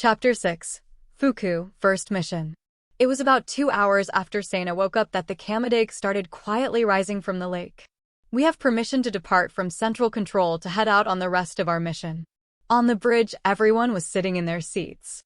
Chapter 6. Fuku, First Mission. It was about 2 hours after Sana woke up that the Kamedake started quietly rising from the lake. We have permission to depart from Central Control to head out on the rest of our mission. On the bridge, everyone was sitting in their seats.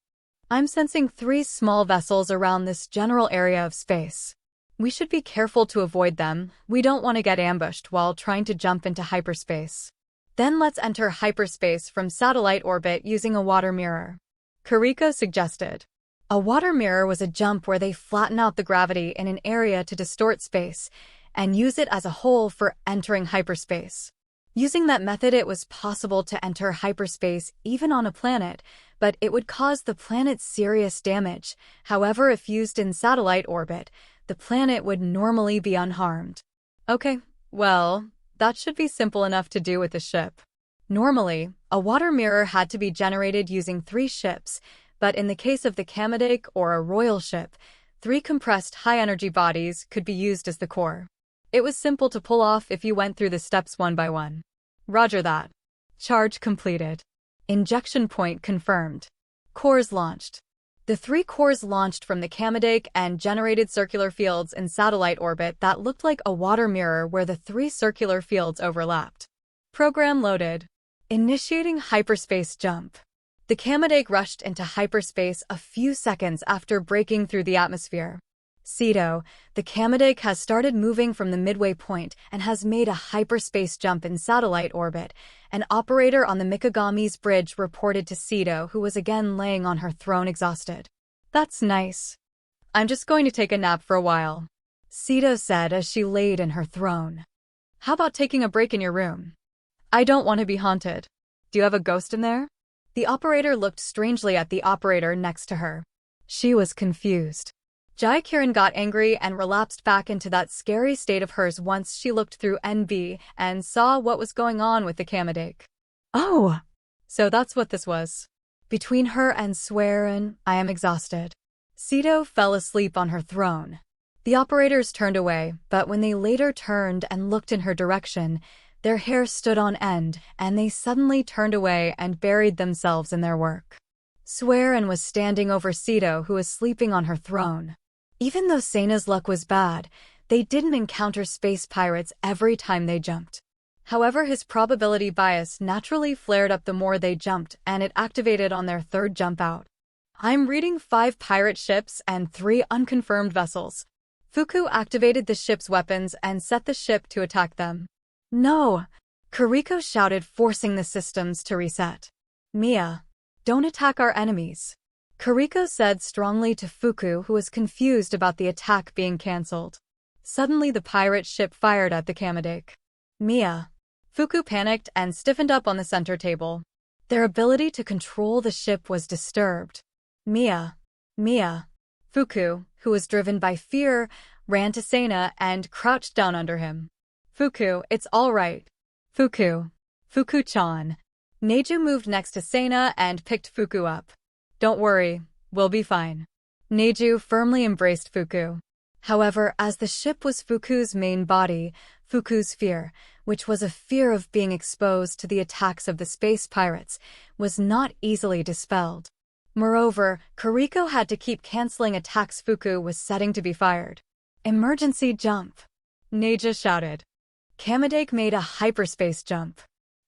I'm sensing 3 small vessels around this general area of space. We should be careful to avoid them. We don't want to get ambushed while trying to jump into hyperspace. Then let's enter hyperspace from satellite orbit using a water mirror. Kariko suggested. A water mirror was a jump where they flatten out the gravity in an area to distort space and use it as a whole for entering hyperspace. Using that method, it was possible to enter hyperspace even on a planet, but it would cause the planet serious damage. However, if used in satellite orbit, the planet would normally be unharmed. Okay, well, that should be simple enough to do with the ship. Normally, a water mirror had to be generated using 3 ships, but in the case of the Kamedake or a royal ship, 3 compressed high-energy bodies could be used as the core. It was simple to pull off if you went through the steps one by one. Roger that. Charge completed. Injection point confirmed. Cores launched. The 3 cores launched from the Kamedake and generated circular fields in satellite orbit that looked like a water mirror where the 3 circular fields overlapped. Program loaded. Initiating hyperspace jump. The Kamedake rushed into hyperspace a few seconds after breaking through the atmosphere. Cedo, the Kamedake has started moving from the midway point and has made a hyperspace jump in satellite orbit. An operator on the Mikagami's bridge reported to Cedo, who was again laying on her throne exhausted. That's nice. I'm just going to take a nap for a while, Cedo said as she laid in her throne. How about taking a break in your room? I don't want to be haunted. Do you have a ghost in there? The operator looked strangely at the operator next to her. She was confused. Jai-Kiran got angry and relapsed back into that scary state of hers once she looked through NB and saw what was going on with the Kamedake. Oh! So that's what this was. Between her and Swearin, I am exhausted. Cedo fell asleep on her throne. The operators turned away, but when they later turned and looked in her direction, their hair stood on end, and they suddenly turned away and buried themselves in their work. Swearin was standing over Cedo, who was sleeping on her throne. Even though Sana's luck was bad, they didn't encounter space pirates every time they jumped. However, his probability bias naturally flared up the more they jumped, and it activated on their 3rd jump out. I'm reading 5 pirate ships and 3 unconfirmed vessels. Fuku activated the ship's weapons and set the ship to attack them. No! Kariko shouted, forcing the systems to reset. Mia, don't attack our enemies, Kariko said strongly to Fuku, who was confused about the attack being cancelled. Suddenly the pirate ship fired at the Kamedake. Mia. Fuku panicked and stiffened up on the center table. Their ability to control the ship was disturbed. Mia. Fuku, who was driven by fear, ran to Sana and crouched down under him. Fuku, it's all right. Fuku-chan. Neju moved next to Sana and picked Fuku up. Don't worry, we'll be fine. Neju firmly embraced Fuku. However, as the ship was Fuku's main body, Fuku's fear, which was a fear of being exposed to the attacks of the space pirates, was not easily dispelled. Moreover, Kariko had to keep canceling attacks Fuku was setting to be fired. Emergency jump! Neju shouted. Kamedake made a hyperspace jump.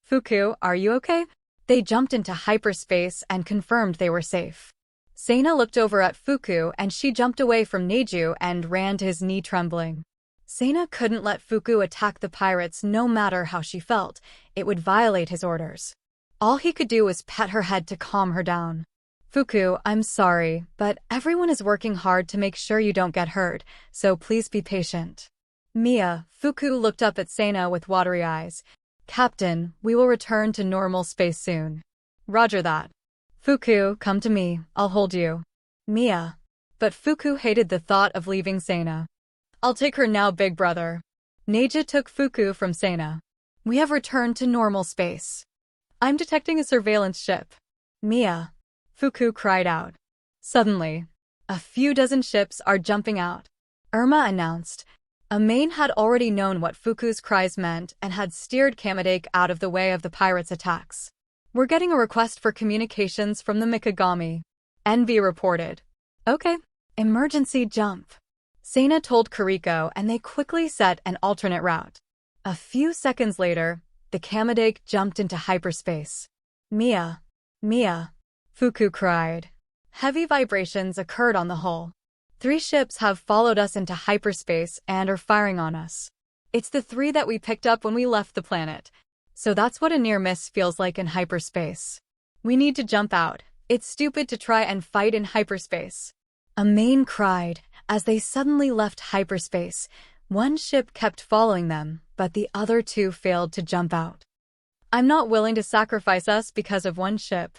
Fuku, are you okay? They jumped into hyperspace and confirmed they were safe. Sana looked over at Fuku and she jumped away from Neju and ran to his knee trembling. Sana couldn't let Fuku attack the pirates no matter how she felt. It would violate his orders. All he could do was pet her head to calm her down. Fuku, I'm sorry, but everyone is working hard to make sure you don't get hurt, so please be patient. Mia, Fuku looked up at Sana with watery eyes. Captain, we will return to normal space soon. Roger that. Fuku, come to me, I'll hold you. Mia. But Fuku hated the thought of leaving Sana. I'll take her now, big brother. Neju took Fuku from Sana. We have returned to normal space. I'm detecting a surveillance ship. Mia. Fuku cried out. Suddenly, a few dozen ships are jumping out. Irma announced. Amain had already known what Fuku's cries meant and had steered Kamedake out of the way of the pirates' attacks. We're getting a request for communications from the Mikagami. Envy reported. Okay, emergency jump. Sana told Kariko and they quickly set an alternate route. A few seconds later, the Kamadake jumped into hyperspace. Mia, Mia, Fuku cried. Heavy vibrations occurred on the hull. 3 ships have followed us into hyperspace and are firing on us. It's the 3 that we picked up when we left the planet. So that's what a near miss feels like in hyperspace. We need to jump out. It's stupid to try and fight in hyperspace. Amain cried as they suddenly left hyperspace. 1 ship kept following them, but the other 2 failed to jump out. I'm not willing to sacrifice us because of 1 ship.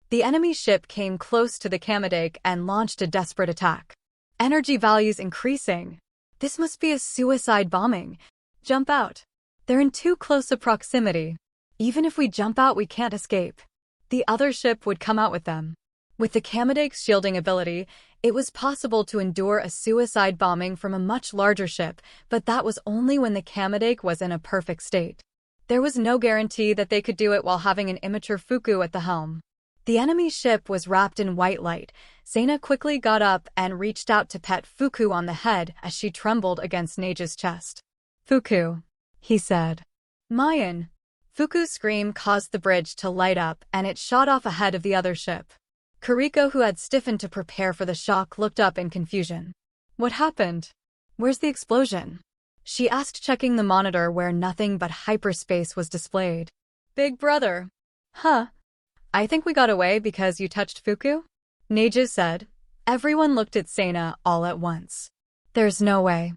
The enemy ship came close to the Kamadake and launched a desperate attack. Energy values increasing. This must be a suicide bombing. Jump out. They're in too close a proximity. Even if we jump out, we can't escape. The other ship would come out with them. With the Kamadake's shielding ability, it was possible to endure a suicide bombing from a much larger ship, but that was only when the Kamadake was in a perfect state. There was no guarantee that they could do it while having an immature Fuku at the helm. The enemy ship was wrapped in white light. Sana quickly got up and reached out to pet Fuku on the head as she trembled against Nage's chest. Fuku, he said. Mayan. Fuku's scream caused the bridge to light up and it shot off ahead of the other ship. Kariko, who had stiffened to prepare for the shock, looked up in confusion. What happened? Where's the explosion? She asked, checking the monitor where nothing but hyperspace was displayed. Big brother. Huh? I think we got away because you touched Fuku? Neji said. Everyone looked at Sana all at once. There's no way.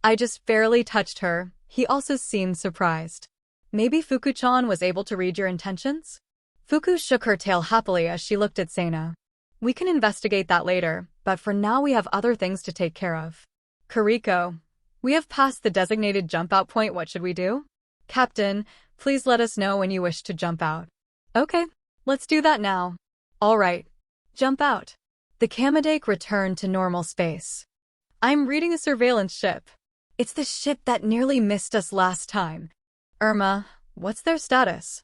I just barely touched her. He also seemed surprised. Maybe Fuku-chan was able to read your intentions? Fuku shook her tail happily as she looked at Sana. We can investigate that later, but for now we have other things to take care of. Kariko, we have passed the designated jump-out point. What should we do? Captain, please let us know when you wish to jump out. Okay. Let's do that now. All right. Jump out. The Kamadake returned to normal space. I'm reading a surveillance ship. It's the ship that nearly missed us last time. Irma, what's their status?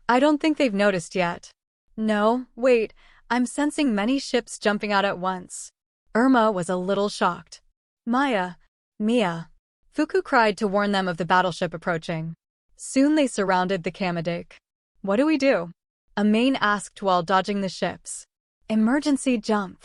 I don't think they've noticed yet. No, wait, I'm sensing many ships jumping out at once. Irma was a little shocked. Mia. Fuku cried to warn them of the battleship approaching. Soon they surrounded the Kamadake. What do we do? Amain asked while dodging the ships. Emergency jump.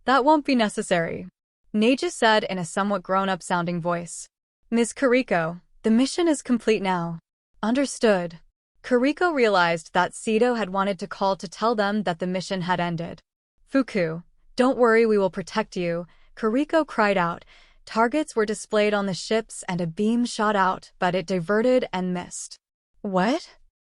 That won't be necessary. Neji said in a somewhat grown-up sounding voice. Ms. Kariko, the mission is complete now. Understood. Kariko realized that Sito had wanted to call to tell them that the mission had ended. Fuku, don't worry, we will protect you, Kariko cried out. Targets were displayed on the ships and a beam shot out, but it diverted and missed. What?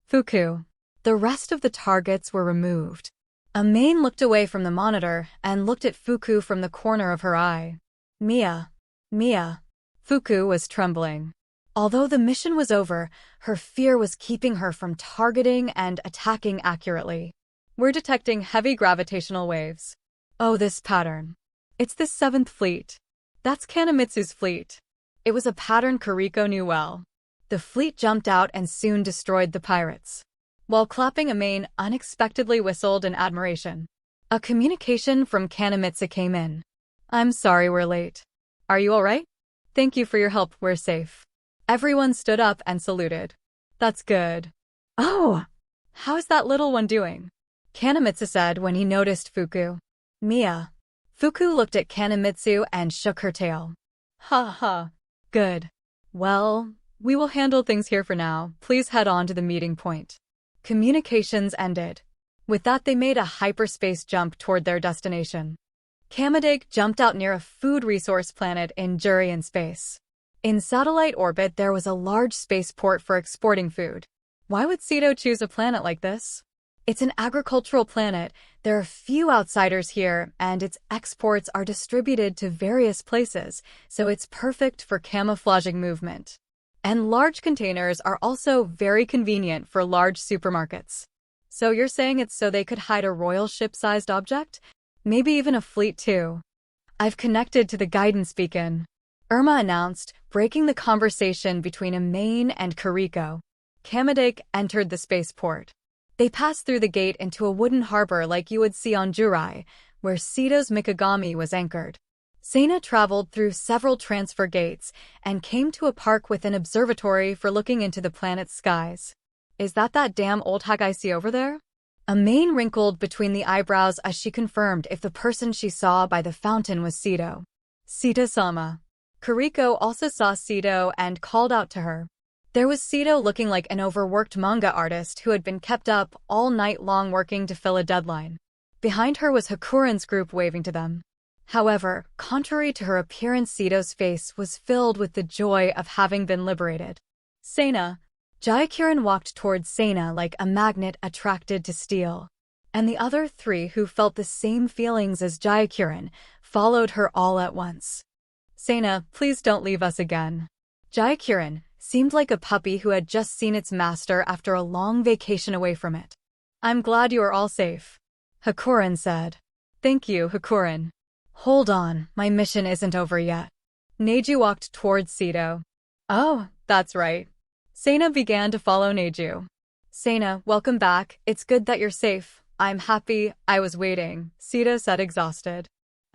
Fuku. The rest of the targets were removed. Amain looked away from the monitor and looked at Fuku from the corner of her eye. Mia. Fuku was trembling. Although the mission was over, her fear was keeping her from targeting and attacking accurately. We're detecting heavy gravitational waves. Oh, this pattern. It's the 7th fleet. That's Kanemitsu's fleet. It was a pattern Kariko knew well. The fleet jumped out and soon destroyed the pirates. While clapping, Amain unexpectedly whistled in admiration. A communication from Kanemitsu came in. I'm sorry we're late. Are you all right? Thank you for your help, we're safe. Everyone stood up and saluted. That's good. Oh! How's that little one doing? Kanemitsu said when he noticed Fuku. Mia. Fuku looked at Kanemitsu and shook her tail. Ha ha. Good. Well, we will handle things here for now. Please head on to the meeting point. Communications ended. With that, they made a hyperspace jump toward their destination. Kamadake jumped out near a food resource planet in Jurian space. In satellite orbit, there was a large spaceport for exporting food. Why would Sito choose a planet like this? It's an agricultural planet. There are few outsiders here, and its exports are distributed to various places, so it's perfect for camouflaging movement. And large containers are also very convenient for large supermarkets. So you're saying it's so they could hide a royal ship-sized object? Maybe even a fleet too. I've connected to the guidance beacon, Irma announced, breaking the conversation between Amain and Kariko. Kamadake entered the spaceport. They passed through the gate into a wooden harbor like you would see on Jurai, where Sito's Mikagami was anchored. Sana traveled through several transfer gates and came to a park with an observatory for looking into the planet's skies. Is that damn old hag I see over there? A mane wrinkled between the eyebrows as she confirmed if the person she saw by the fountain was Sito. Sita-sama. Kariko also saw Sito and called out to her. There was Sito looking like an overworked manga artist who had been kept up all night long working to fill a deadline. Behind her was Hakuren's group waving to them. However, contrary to her appearance, Sito's face was filled with the joy of having been liberated. Sana. Jaikirin walked towards Sana like a magnet attracted to steel. And the other three who felt the same feelings as Jaikirin followed her all at once. Sana, please don't leave us again. Jaikirin seemed like a puppy who had just seen its master after a long vacation away from it. I'm glad you are all safe. Hakuren said. Thank you, Hakuren. Hold on, my mission isn't over yet. Neiju walked towards Sito. Oh, that's right. Sana began to follow Neiju. Sana, welcome back. It's good that you're safe. I'm happy. I was waiting, Sito said, exhausted.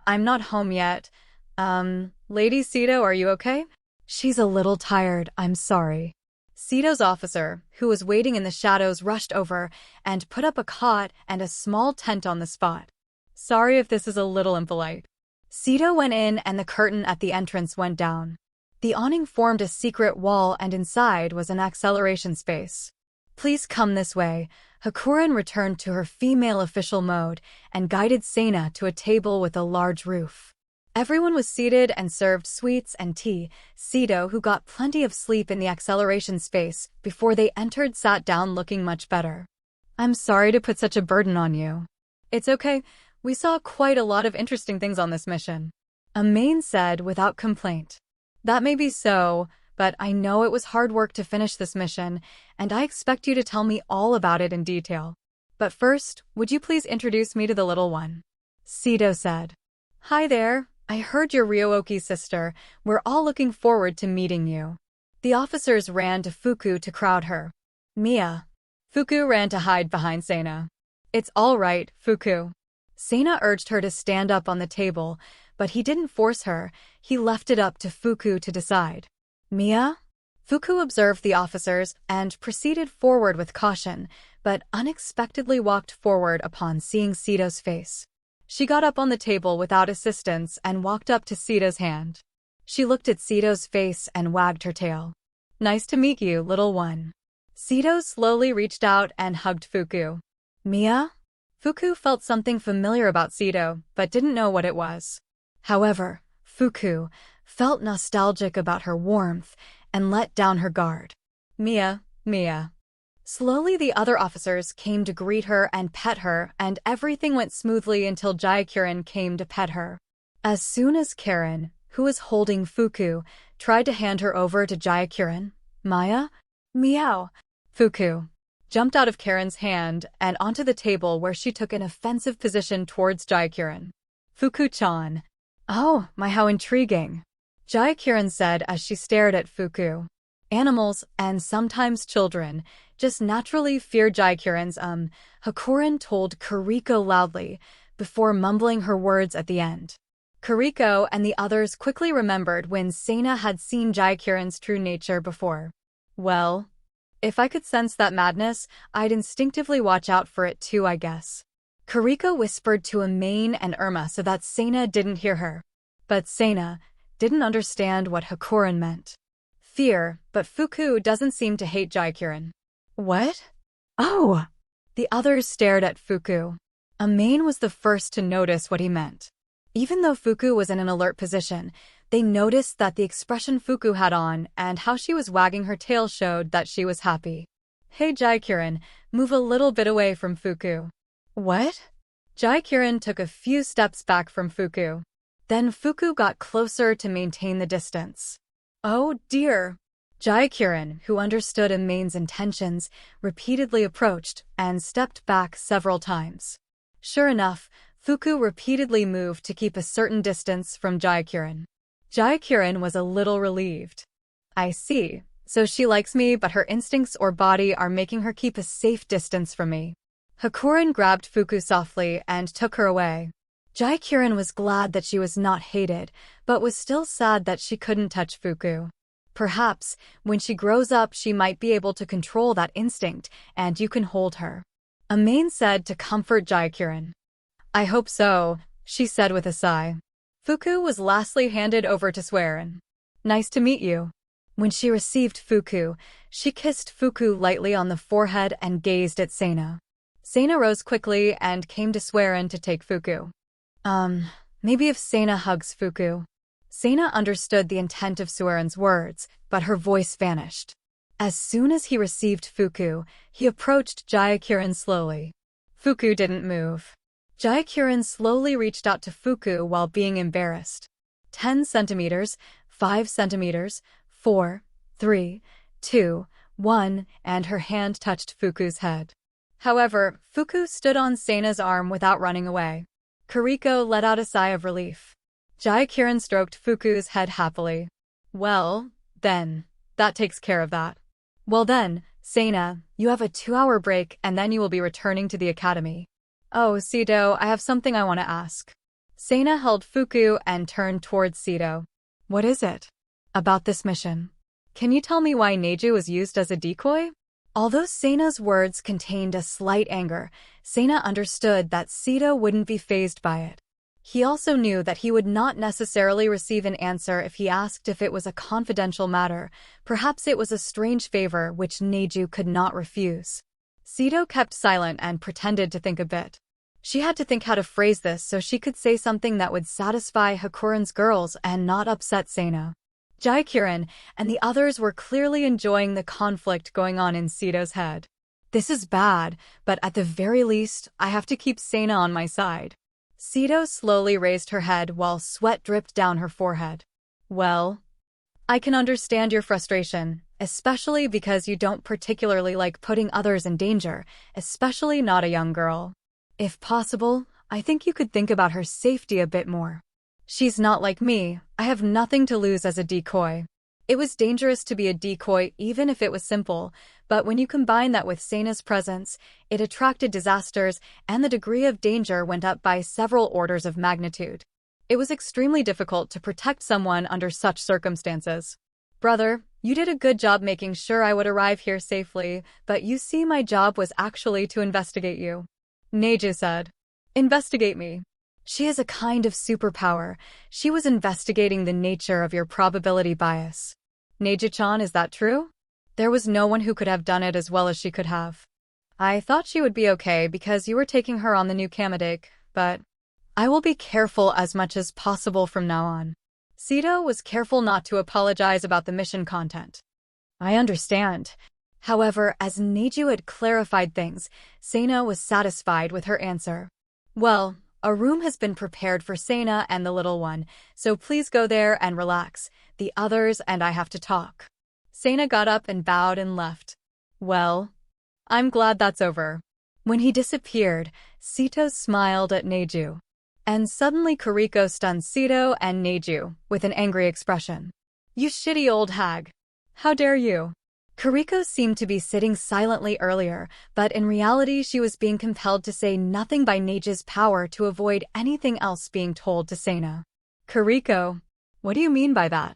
I'm not home yet. Lady Sito, are you okay? She's a little tired, I'm sorry. Sito's officer, who was waiting in the shadows, rushed over and put up a cot and a small tent on the spot. Sorry if this is a little impolite. Sito went in and the curtain at the entrance went down. The awning formed a secret wall and inside was an acceleration space. Please come this way. Hakuren returned to her female official mode and guided Sana to a table with a large roof. Everyone was seated and served sweets and tea. Sito, who got plenty of sleep in the acceleration space before they entered, sat down looking much better. I'm sorry to put such a burden on you. It's okay. We saw quite a lot of interesting things on this mission. Amain said without complaint. That may be so, but I know it was hard work to finish this mission, and I expect you to tell me all about it in detail. But first, would you please introduce me to the little one? Sito said. Hi there. I heard you're Ryooki's sister. We're all looking forward to meeting you. The officers ran to Fuku to crowd her. Mia. Fuku ran to hide behind Sana. It's all right, Fuku. Sana urged her to stand up on the table, but he didn't force her. He left it up to Fuku to decide. Mia? Fuku observed the officers and proceeded forward with caution, but unexpectedly walked forward upon seeing Sito's face. She got up on the table without assistance and walked up to Sito's hand. She looked at Sito's face and wagged her tail. Nice to meet you, little one. Sito slowly reached out and hugged Fuku. Mia? Fuku felt something familiar about Sito, but didn't know what it was. However, Fuku felt nostalgic about her warmth and let down her guard. Mia, Mia. Slowly the other officers came to greet her and pet her, and everything went smoothly until Jaikirin came to pet her. As soon as Karen, who was holding Fuku, tried to hand her over to Jaikirin, Maya? Meow. Fuku jumped out of Karen's hand and onto the table where she took an offensive position towards Jaikirin. Fuku-chan. Oh, my, how intriguing. Jaikirin said as she stared at Fuku. Animals, and sometimes children, just naturally fear Jaikirin's Hakuren told Kariko loudly, before mumbling her words at the end. Kariko and the others quickly remembered when Sana had seen Jaikirin's true nature before. Well, if I could sense that madness, I'd instinctively watch out for it too, I guess. Kariko whispered to Amain and Irma so that Sana didn't hear her. But Sana didn't understand what Hakuren meant. Fear, but Fuku doesn't seem to hate Jaikirin. What? Oh! The others stared at Fuku. Amain was the first to notice what he meant. Even though Fuku was in an alert position, they noticed that the expression Fuku had on and how she was wagging her tail showed that she was happy. Hey Jaikirin, move a little bit away from Fuku. What? Jaikirin took a few steps back from Fuku. Then Fuku got closer to maintain the distance. Oh dear. Jaikirin, who understood Amain's intentions, repeatedly approached and stepped back several times. Sure enough, Fuku repeatedly moved to keep a certain distance from Jaikirin. Jaikirin was a little relieved. I see. So she likes me, but her instincts or body are making her keep a safe distance from me. Hakuren grabbed Fuku softly and took her away. Jaikirin was glad that she was not hated, but was still sad that she couldn't touch Fuku. Perhaps, when she grows up she might be able to control that instinct, and you can hold her. Amain said to comfort Jaikirin. I hope so, she said with a sigh. Fuku was lastly handed over to Swearin. Nice to meet you. When she received Fuku, she kissed Fuku lightly on the forehead and gazed at Sena. Sena rose quickly and came to Swearin to take Fuku. Maybe if Sena hugs Fuku. Sena understood the intent of Swearin's words, but her voice vanished. As soon as he received Fuku, he approached Jaikirin slowly. Fuku didn't move. Jaikirin slowly reached out to Fuku while being embarrassed. 10 centimeters, 5 centimeters, 4, 3, 2, 1, and her hand touched Fuku's head. However, Fuku stood on Sena's arm without running away. Kuriko let out a sigh of relief. Jaikirin stroked Fuku's head happily. Well, then, that takes care of that. Well then, Sena, you have a 2-hour break and then you will be returning to the academy. Oh, Sido, I have something I want to ask. Sena held Fuku and turned towards Sido. What is it? About this mission. Can you tell me why Neju was used as a decoy? Although Sena's words contained a slight anger, Sena understood that Sido wouldn't be fazed by it. He also knew that he would not necessarily receive an answer if he asked if it was a confidential matter. Perhaps it was a strange favor which Neju could not refuse. Sido kept silent and pretended to think a bit. She had to think how to phrase this so she could say something that would satisfy Hakuren's girls and not upset Sena. Jaikirin and the others were clearly enjoying the conflict going on in Sido's head. This is bad, but at the very least, I have to keep Sena on my side. Sido slowly raised her head while sweat dripped down her forehead. Well, I can understand your frustration, especially because you don't particularly like putting others in danger, especially not a young girl. If possible, I think you could think about her safety a bit more. She's not like me, I have nothing to lose as a decoy. It was dangerous to be a decoy even if it was simple, but when you combine that with Sena's presence, it attracted disasters and the degree of danger went up by several orders of magnitude. It was extremely difficult to protect someone under such circumstances. Brother, you did a good job making sure I would arrive here safely, but you see my job was actually to investigate you. Neju said. Investigate me. She is a kind of superpower. She was investigating the nature of your probability bias. Neju-chan, is that true? There was no one who could have done it as well as she could have. I thought she would be okay because you were taking her on the new Kamadake, but I will be careful as much as possible from now on. Sido was careful not to apologize about the mission content. I understand. However, as Neju had clarified things, Sena was satisfied with her answer. Well, a room has been prepared for Sena and the little one, so please go there and relax. The others and I have to talk. Sena got up and bowed and left. Well, I'm glad that's over. When he disappeared, Sito smiled at Neju. And suddenly Kuriko stunned Sito and Neju with an angry expression. You shitty old hag. How dare you? Kuriko seemed to be sitting silently earlier, but in reality she was being compelled to say nothing by Neju's power to avoid anything else being told to Sena. Kuriko, what do you mean by that?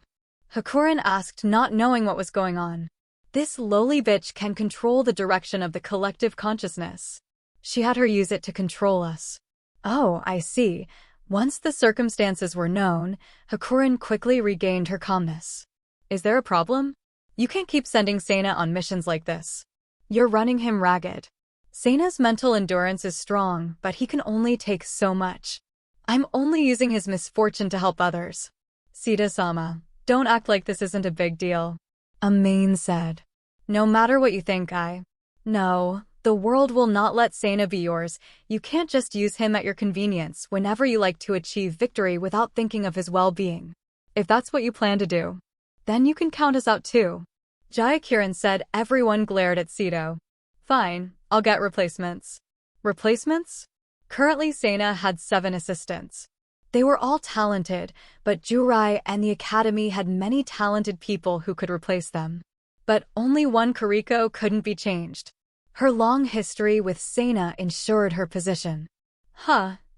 Hakuren asked, not knowing what was going on. This lowly bitch can control the direction of the collective consciousness. She had her use it to control us. Oh, I see. Once the circumstances were known, Hakuren quickly regained her calmness. Is there a problem? You can't keep sending Sena on missions like this. You're running him ragged. Sena's mental endurance is strong, but he can only take so much. I'm only using his misfortune to help others. Sita-sama, don't act like this isn't a big deal. Amain said. No matter what you think, No, the world will not let Sena be yours. You can't just use him at your convenience whenever you like to achieve victory without thinking of his well-being. If that's what you plan to do, then you can count us out too. Jaikirin said. Everyone glared at Sito. Fine, I'll get replacements. Replacements? Currently Sena had 7 assistants. They were all talented, but Jurai and the academy had many talented people who could replace them. But only one Kuriko couldn't be changed. Her long history with Sena ensured her position.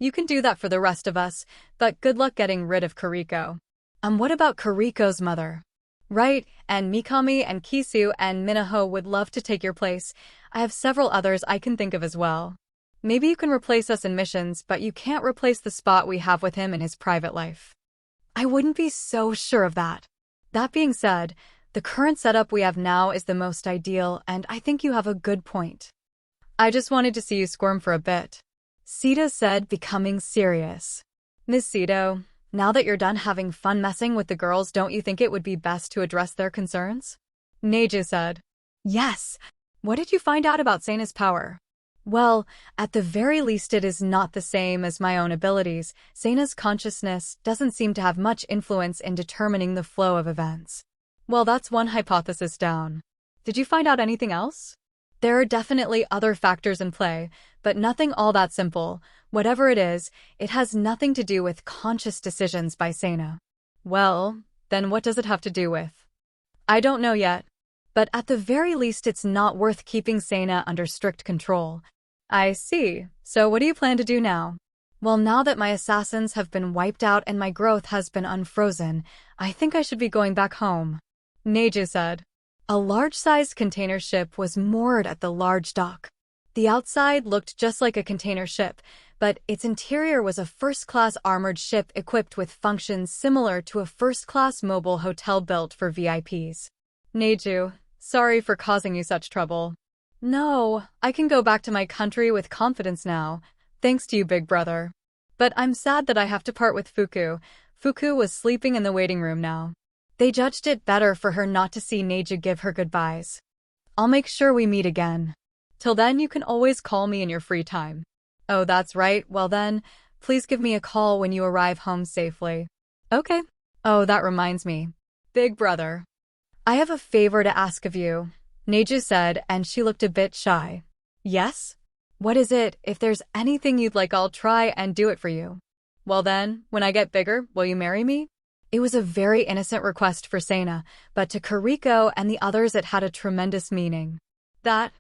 You can do that for the rest of us, but good luck getting rid of Kariko. What about Kariko's mother? Right, and Mikami and Kisu and Minaho would love to take your place. I have several others I can think of as well. Maybe you can replace us in missions, but you can't replace the spot we have with him in his private life. I wouldn't be so sure of that. That being said, the current setup we have now is the most ideal, and I think you have a good point. I just wanted to see you squirm for a bit. Sito said, becoming serious. Ms. Sito, now that you're done having fun messing with the girls, don't you think it would be best to address their concerns? Neju said. Yes. What did you find out about Seina's power? Well, at the very least it is not the same as my own abilities. Seina's consciousness doesn't seem to have much influence in determining the flow of events. Well, that's one hypothesis down. Did you find out anything else? There are definitely other factors in play, but nothing all that simple. Whatever it is, it has nothing to do with conscious decisions by Seina. Well, then what does it have to do with? I don't know yet. But at the very least it's not worth keeping Seina under strict control. I see. So what do you plan to do now? Well, now that my assassins have been wiped out and my growth has been unfrozen, I think I should be going back home. Neju said. A large-sized container ship was moored at the large dock. The outside looked just like a container ship, but its interior was a first-class armored ship equipped with functions similar to a first-class mobile hotel built for VIPs. Neju, sorry for causing you such trouble. No, I can go back to my country with confidence now, thanks to you, big brother. But I'm sad that I have to part with Fuku. Fuku was sleeping in the waiting room now. They judged it better for her not to see Neju give her goodbyes. I'll make sure we meet again. Till then, you can always call me in your free time. Oh, that's right. Well then, please give me a call when you arrive home safely. Okay. Oh, that reminds me. Big brother. I have a favor to ask of you, Neju said, and she looked a bit shy. Yes? What is it? If there's anything you'd like, I'll try and do it for you. Well then, when I get bigger, will you marry me? It was a very innocent request for Seina, but to Kariko and the others it had a tremendous meaning. That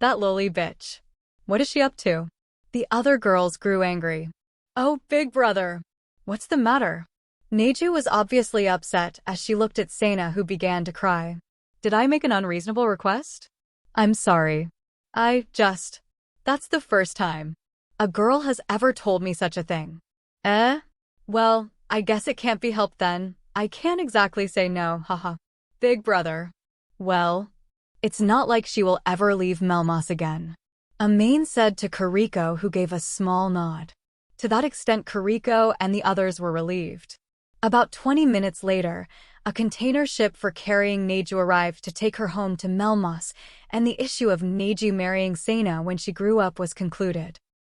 lowly bitch. What is she up to? The other girls grew angry. Oh, big brother. What's the matter? Neju was obviously upset as she looked at Seina, who began to cry. Did I make an unreasonable request? I'm sorry. That's the first time a girl has ever told me such a thing. Well, I guess it can't be helped then. I can't exactly say no, haha. Big brother. Well, it's not like she will ever leave Melmoss again. Amain said to Kariko, who gave a small nod. To that extent, Kariko and the others were relieved. About 20 minutes later, a container ship for carrying Neju arrived to take her home to Melmoss, and the issue of Neju marrying Seina when she grew up was concluded.